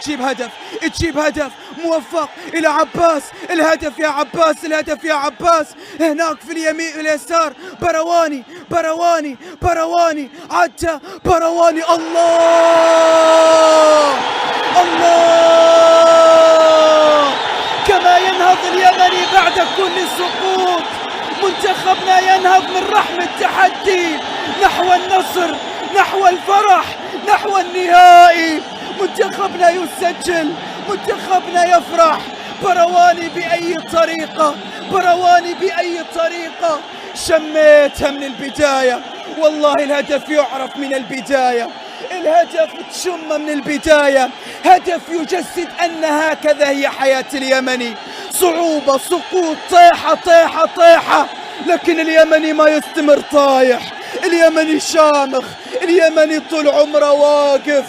تجيب هدف موفق إلى عباس. الهدف يا عباس، الهدف يا عباس. هناك في اليمين واليسار برواني عدى برواني. الله كما ينهض اليمني بعد كل سقوط. منتخبنا ينهض من رحم التحدي نحو النصر، نحو الفرح، نحو النهائي. منتخبنا يسجل، منتخبنا يفرح. برواني بأي طريقة شميتها من البداية. والله الهدف يعرف من البداية، الهدف تشم من البداية. هدف يجسد أن هكذا هي حياة اليمني، صعوبة، سقوط، طيحة، لكن اليمني ما يستمر طايح. اليمني شامخ، اليمني طول عمره واقف.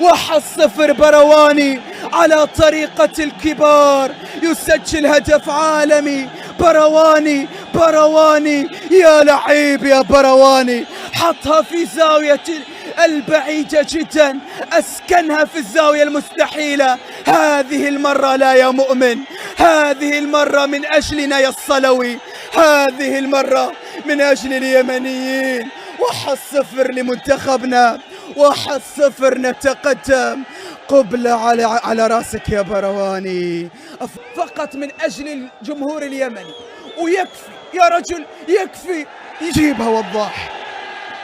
1-0 برواني على طريقة الكبار، يسجل هدف عالمي. برواني يا لعيب يا برواني، حطها في زاوية البعيدة جدا، أسكنها في الزاوية المستحيلة. هذه المرة لا يا مؤمن، هذه المرة من أجلنا يا الصلوي، هذه المرة من أجل اليمنيين. 1-0 لمنتخبنا، 1-0 نتقدم. قبلة على راسك يا برواني، فقط من أجل الجمهور اليمني. ويكفي يا رجل، يكفي. يجيبها وضاح.